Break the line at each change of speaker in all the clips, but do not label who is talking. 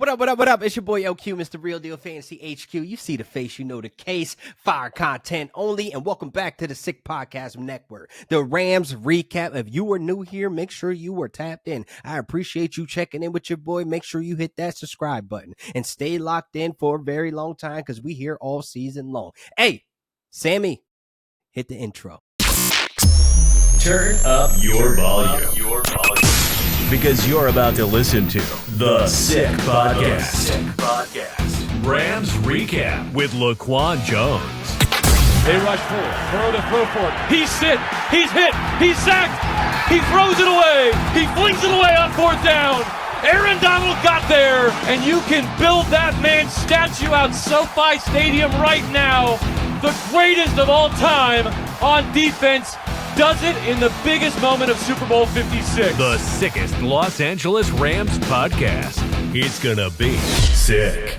What up, what up, what up? It's your boy LQ, Mr. Real Deal Fantasy HQ. You see the face, you know the case. Fire content only, and welcome back to the Sick Podcast Network. The Rams recap. If you are new here, make sure you are tapped in. I appreciate you checking in with your boy. Make sure you hit that subscribe button and stay locked in for a very long time because we here all season long. Hey, Sammy, hit the intro.
Turn up your volume. Because you're about to listen to The Sick Podcast. Rams Recap with Laquan Jones.
They rush forward. Burrow to throw for it. He's hit. He's hit. He's sacked. He throws it away. He flings it away on fourth down. Aaron Donald got there, and you can build that man's statue out SoFi Stadium right now. The greatest of all time on defense does it in the biggest moment of Super Bowl 56.
The sickest Los Angeles Rams podcast. It's gonna be sick.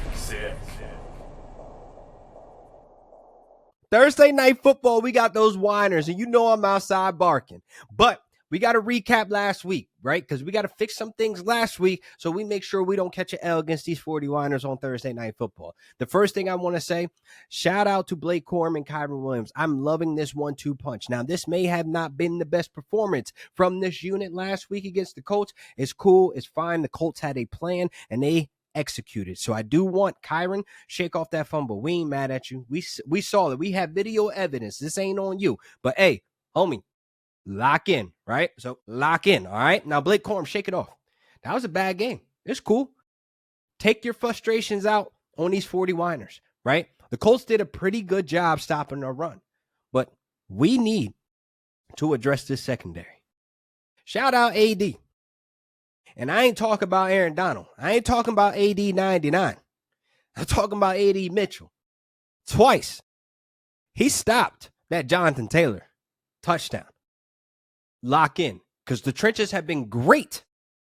Thursday night football, we got those whiners, and you know I'm outside barking. But we got to recap last week, right? Because we got to fix some things last week so we make sure we don't catch an L against these 40 whiners on Thursday night football. The first thing I want to say, shout out to Blake Corum and Kyron Williams. I'm loving this 1-2 punch. Now, this may have not been the best performance from this unit last week against the Colts. It's cool. It's fine. The Colts had a plan, and they executed. So I do want Kyron, shake off that fumble. We ain't mad at you. We saw that. We have video evidence. This ain't on you. But, hey, homie, lock in, right? So lock in, all right? Now, Blake Corum, shake it off. That was a bad game. It's cool. Take your frustrations out on these 40 whiners, right? The Colts did a pretty good job stopping our run, but we need to address this secondary. Shout out AD. And I ain't talking about Aaron Donald. I ain't talking about AD 99. I'm talking about AD Mitchell. Twice. He stopped that Jonathan Taylor touchdown. Lock in, because the trenches have been great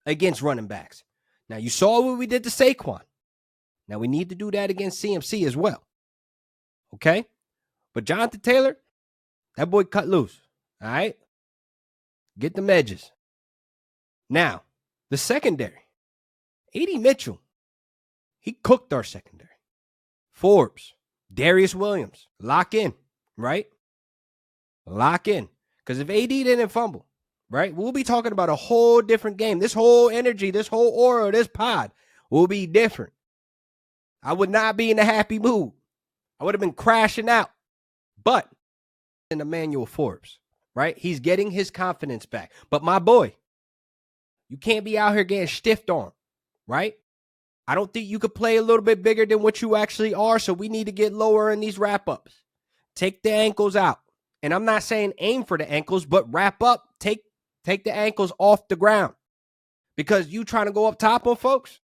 against running backs. Now, you saw what we did to Saquon. Now, we need to do that against CMC as well. Okay? But Jonathan Taylor, that boy cut loose. All right? Get them edges. Now, the secondary. A.D. Mitchell, he cooked our secondary. Forbes, Darius Williams, lock in, right? Lock in. Because if AD didn't fumble, right, we'll be talking about a whole different game. This whole energy, this whole aura, this pod will be different. I would not be in a happy mood. I would have been crashing out. But in Emmanuel Forbes, right, he's getting his confidence back. But my boy, you can't be out here getting stiffed on, right? I don't think you could play a little bit bigger than what you actually are, so we need to get lower in these wrap-ups. Take the ankles out. And I'm not saying aim for the ankles, but wrap up, take the ankles off the ground. Because you trying to go up top on folks?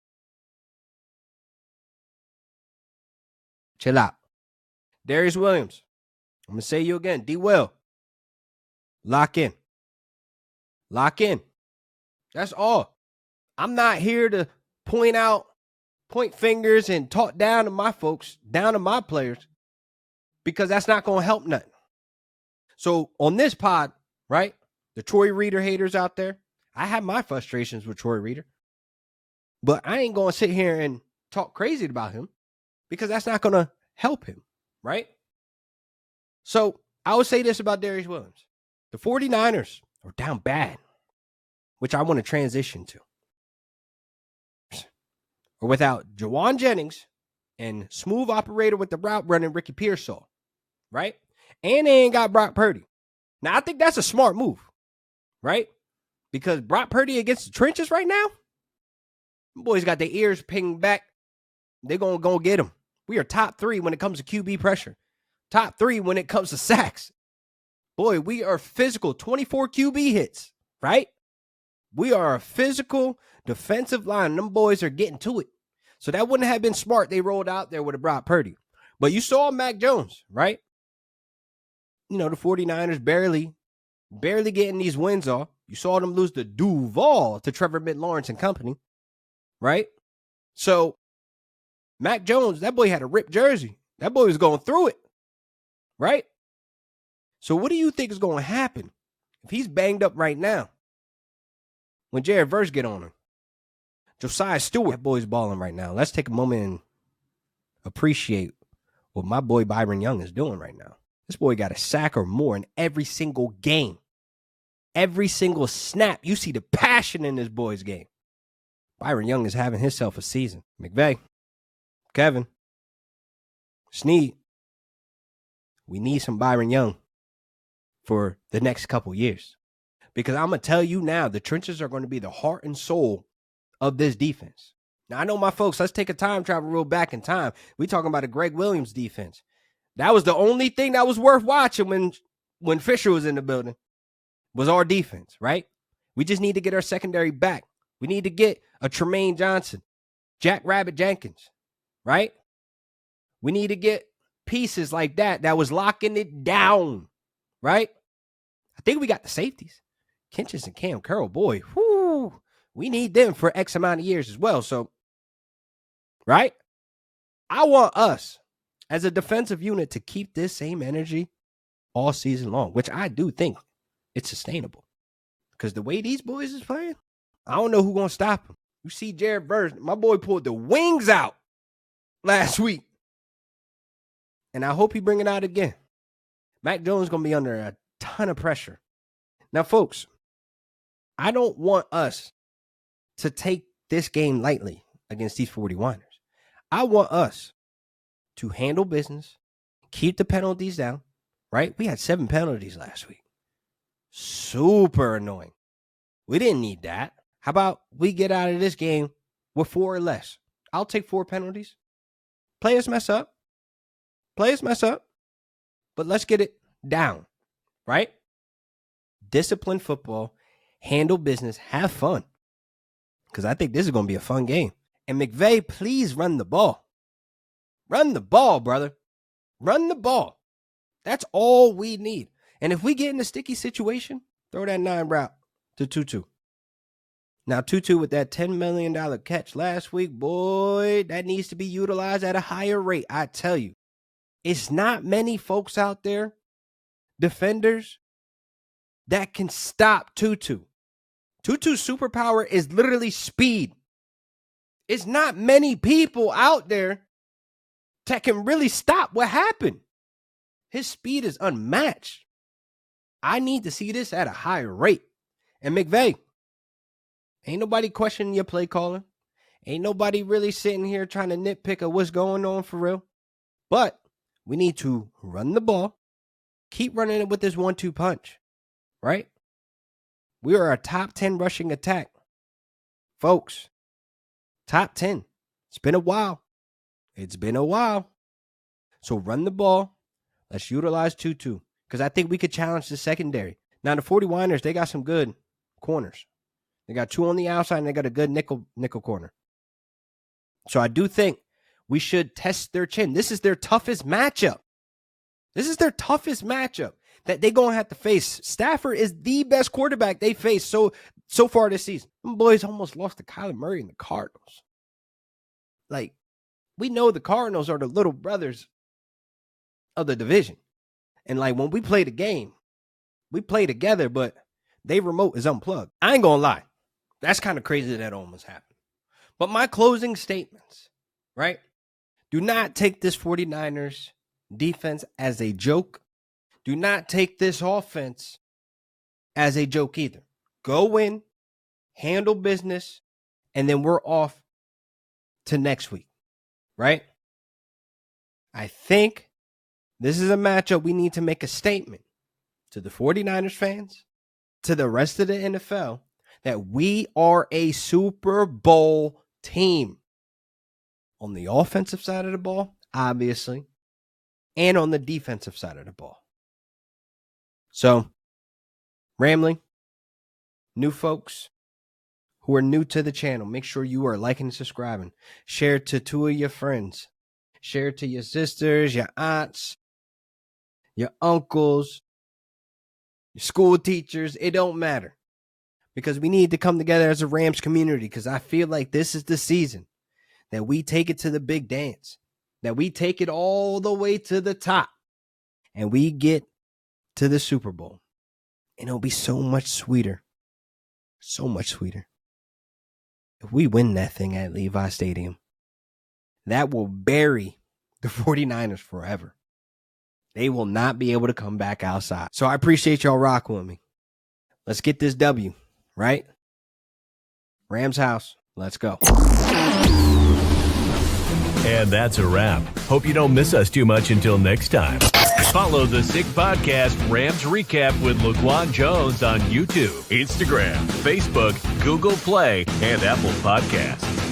Chill out. Darius Williams. I'm going to say you again. D. Will. Lock in. Lock in. That's all. I'm not here to point fingers and talk down to my folks, down to my players, because that's not going to help nothing. So on this pod, right, the Troy Reader haters out there, I have my frustrations with Troy Reader, but I ain't going to sit here and talk crazy about him because that's not going to help him, right? So I would say this about Darius Williams. The 49ers are down bad, which I want to transition to. Or without Jawan Jennings and smooth operator with the route running Ricky Pearsall, right? And they ain't got Brock Purdy. Now, I think that's a smart move, right? Because Brock Purdy against the trenches right now, boys got their ears pinged back. They're going to get him. We are top 3 when it comes to QB pressure. Top 3 when it comes to sacks. Boy, we are physical. 24 QB hits, right? We are a physical defensive line. Them boys are getting to it. So that wouldn't have been smart. They rolled out there with a Brock Purdy. But you saw Mac Jones, right? You know, the 49ers barely getting these wins off. You saw them lose the Duval to Trevor Lawrence and company, right? So, Mac Jones, that boy had a ripped jersey. That boy was going through it, right? So, what do you think is going to happen if he's banged up right now when Jared Verse get on him? Josiah Stewart, that boy's balling right now. Let's take a moment and appreciate what my boy Byron Young is doing right now. This boy got a sack or more in every single game. Every single snap. You see the passion in this boy's game. Byron Young is having himself a season. McVay, Kevin, Snead, we need some Byron Young for the next couple years. Because I'm going to tell you now, the trenches are going to be the heart and soul of this defense. Now, I know my folks, let's take a time travel real back in time. We talking about a Greg Williams defense. That was the only thing that was worth watching when Fisher was in the building, was our defense, right? We just need to get our secondary back. We need to get a Tremaine Johnson, Jack Rabbit Jenkins, right? We need to get pieces like that was locking it down, right? I think we got the safeties. Kinchins and Cam Curl, boy, whoo, we need them for X amount of years as well. So, right? I want us as a defensive unit to keep this same energy all season long, which I do think it's sustainable. Because the way these boys is playing, I don't know who's going to stop them. You see Jared Verse, my boy pulled the wings out last week. And I hope he bring it out again. Mac Jones is going to be under a ton of pressure. Now, folks, I don't want us to take this game lightly against these 49ers. I want us to handle business, keep the penalties down, right? We had 7 penalties last week. Super annoying. We didn't need that. How about we get out of this game with 4 or less? I'll take 4 penalties. Players mess up. But let's get it down, right? Discipline football, handle business, have fun. Because I think this is going to be a fun game. And McVay, please run the ball. Run the ball, brother. Run the ball. That's all we need. And if we get in a sticky situation, throw that 9 route to Tutu. Now, Tutu with that $10 million catch last week, boy, that needs to be utilized at a higher rate. I tell you, it's not many folks out there, defenders, that can stop Tutu. Tutu's superpower is literally speed. It's not many people out there that can really stop what happened. His speed is unmatched. I need to see this at a higher rate. And McVay, ain't nobody questioning your play calling. Ain't nobody really sitting here trying to nitpick at what's going on for real. But we need to run the ball, keep running it with this 1-2 punch, right? We are a top 10 rushing attack. Folks, top 10. It's been a while. So run the ball. Let's utilize Tutu because I think we could challenge the secondary. Now, the 49ers, they got some good corners. They got 2 on the outside, and they got a good nickel corner. So I do think we should test their chin. This is their toughest matchup. That they're going to have to face. Stafford is the best quarterback they face so far this season. Them boys almost lost to Kyler Murray and the Cardinals. Like, we know the Cardinals are the little brothers of the division. And, like, when we play the game, we play together, but they remote is unplugged. I ain't going to lie. That's kind of crazy that almost happened. But my closing statements, right? Do not take this 49ers defense as a joke. Do not take this offense as a joke either. Go in, handle business, and then we're off to next week, right? I think this is a matchup we need to make a statement to the 49ers fans, to the rest of the NFL, that we are a Super Bowl team. On the offensive side of the ball, obviously, and on the defensive side of the ball. So, Ramley, new folks who are new to the channel, make sure you are liking and subscribing. Share it to 2 of your friends. Share it to your sisters, your aunts, your uncles, your school teachers. It don't matter. Because we need to come together as a Rams community, because I feel like this is the season that we take it to the big dance, that we take it all the way to the top, and we get to the Super Bowl. And it'll be so much sweeter. So much sweeter. If we win that thing at Levi Stadium, that will bury the 49ers forever. They will not be able to come back outside. So I appreciate y'all rocking with me. Let's get this W, right? Rams house. Let's go.
And that's a wrap. Hope you don't miss us too much until next time. Follow the Sick Podcast Rams Recap with Laquan Jones on YouTube, Instagram, Facebook, Google Play, and Apple Podcasts.